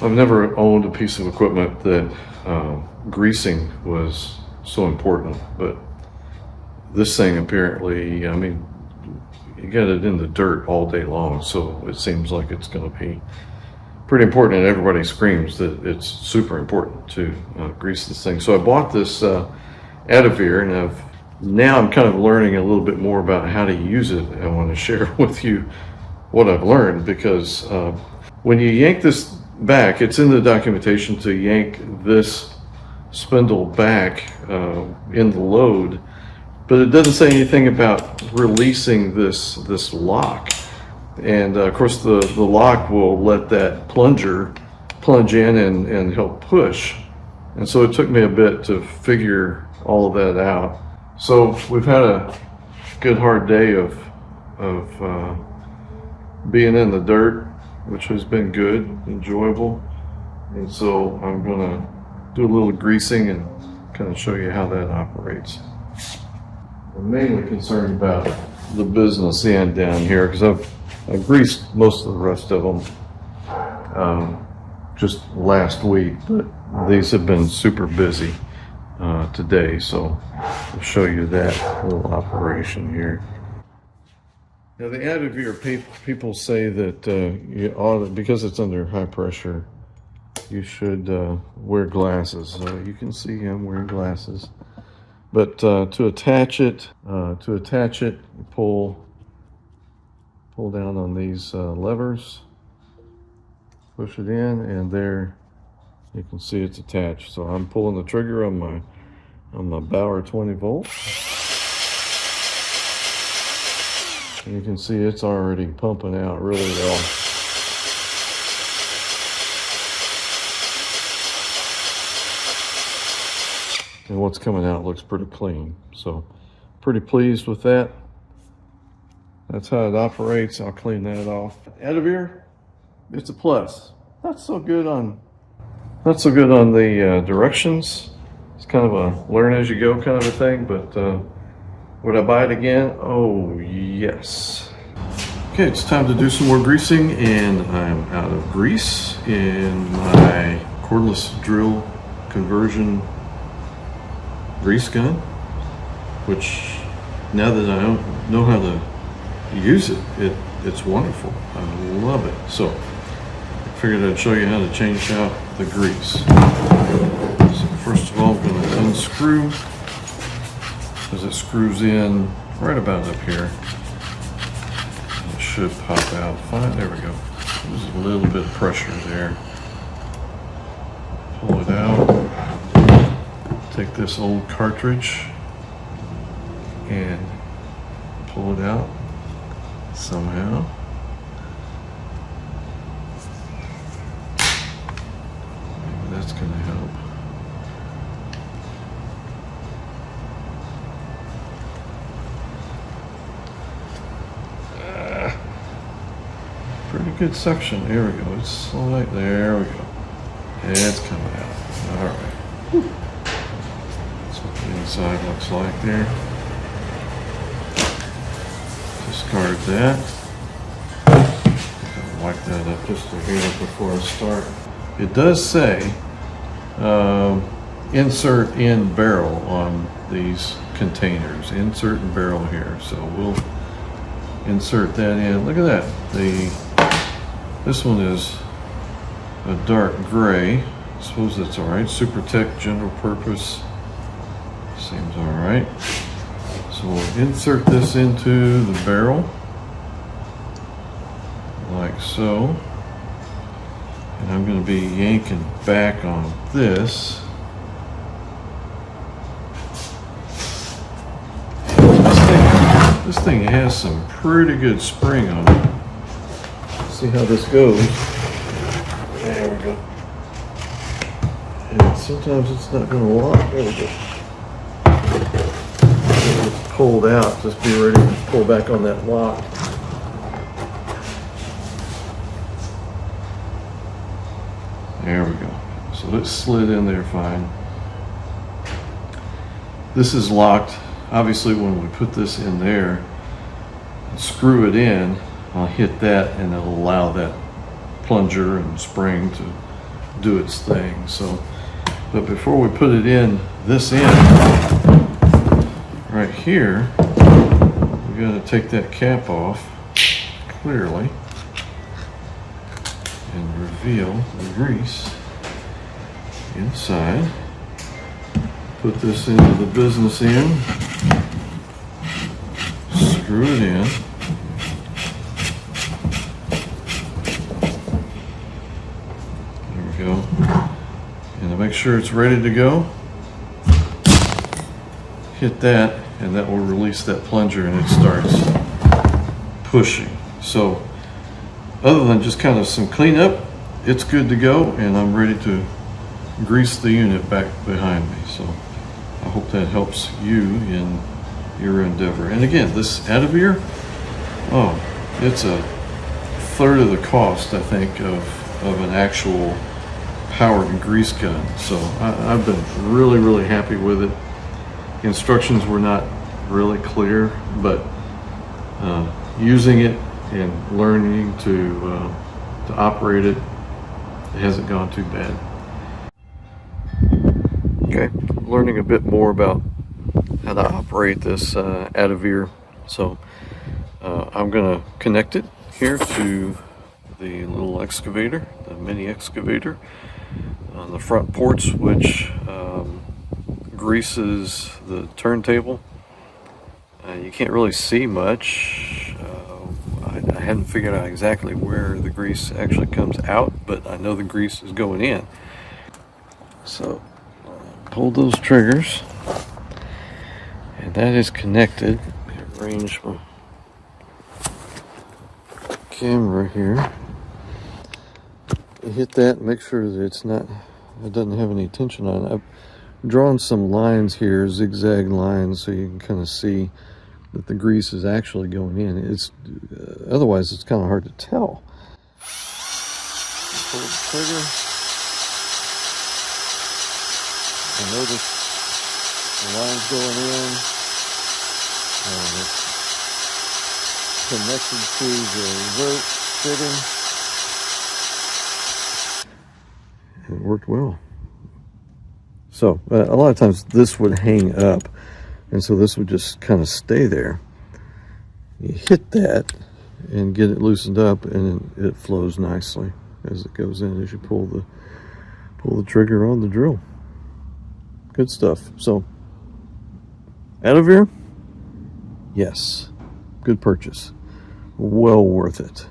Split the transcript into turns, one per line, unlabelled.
I've never owned a piece of equipment that greasing was so important, but this thing apparently, I mean, you got it in the dirt all day long, so it seems like it's going to be pretty important, and everybody screams that it's super important to grease this thing. So I bought this ATIVERE, and now I'm kind of learning a little bit more about how to use it. I want to share with you what I've learned, because when you yank this back, it's in the documentation to yank this spindle back in the load, but it doesn't say anything about releasing this lock. And of course the lock will let that plunger plunge in and help push. And so it took me a bit to figure all of that out. So we've had a good hard day of being in the dirt, which has been good, enjoyable. And so I'm gonna do a little greasing and kind of show you how that operates. I'm mainly concerned about the business end down here, because I've greased most of the rest of them just last week, but these have been super busy today, so I'll show you that little operation here. Now the ATIVERE, people say that you ought to, because it's under high pressure, you should wear glasses. You can see I'm wearing glasses. But to attach it, you pull down on these levers, push it in, and there you can see it's attached. So I'm pulling the trigger on my Bauer 20 volt. And you can see it's already pumping out really well. And what's coming out looks pretty clean. So pretty pleased with that. That's how it operates. I'll clean that off. ATIVERE, it's a plus. Not so good on the directions. It's kind of a learn as you go kind of a thing, but would I buy it again? Oh, yes. Okay, it's time to do some more greasing, and I'm out of grease in my cordless drill conversion grease gun, which now that I know how to use it, it's wonderful. I love it. So I figured I'd show you how to change out the grease. So first of all, I'm going to unscrew, because it screws in right about up here. It should pop out fine. There we go. There's a little bit of pressure there. Pull it out. Take this old cartridge and pull it out somehow. Maybe that's going to help. Pretty good suction. There we go. It's slight. There we go. It's coming out. All right. That's what the inside looks like there. Discard that. I'll wipe that up just a here before I start. It does say insert in barrel on these containers. Insert in barrel here. So we'll insert that in. Look at that. This one is a dark gray. I suppose that's all right. SuperTech general purpose seems all right. So we'll insert this into the barrel like so. And I'm going to be yanking back on this. This thing has some pretty good spring on it. See how this goes. There we go. And sometimes it's not going to lock. There we go. It's pulled out. Just be ready to pull back on that lock. There we go. So it slid in there fine. This is locked. Obviously, when we put this in there and screw it in, I'll hit that and it'll allow that plunger and spring to do its thing. So, but before we put it in this end, right here, we're going to take that cap off clearly and reveal the grease inside. Put this into the business end, screw it in. There we go. And to make sure it's ready to go, hit that, and that will release that plunger and it starts pushing. So other than just kind of some cleanup, it's good to go, and I'm ready to grease the unit back behind me. So I hope that helps you in your endeavor. And again, this ATIVERE, oh, it's a third of the cost, I think, of an actual powered grease gun. So I've been really happy with it. Instructions were not really clear, but using it and learning to operate it, it hasn't gone too bad. Okay, learning a bit more about how to operate this ATIVERE. So I'm going to connect it here to the little excavator, the mini excavator on the front ports, which greases the turntable. You can't really see much. I hadn't figured out exactly where the grease actually comes out, but I know the grease is going in. So pull those triggers, and that is connected. Arrange my camera here. Hit that, make sure that it doesn't have any tension on it. I've drawn some lines here, zigzag lines, so you can kind of see that the grease is actually going in. It's otherwise it's kind of hard to tell. Pull the trigger. And notice the lines going in. And it's connected to the rope fitting. And it worked well. So a lot of times this would hang up, and so this would just kind of stay there. You hit that and get it loosened up, and it flows nicely as it goes in, as you pull the trigger on the drill. Good stuff. So ATIVERE, yes, good purchase, well worth it.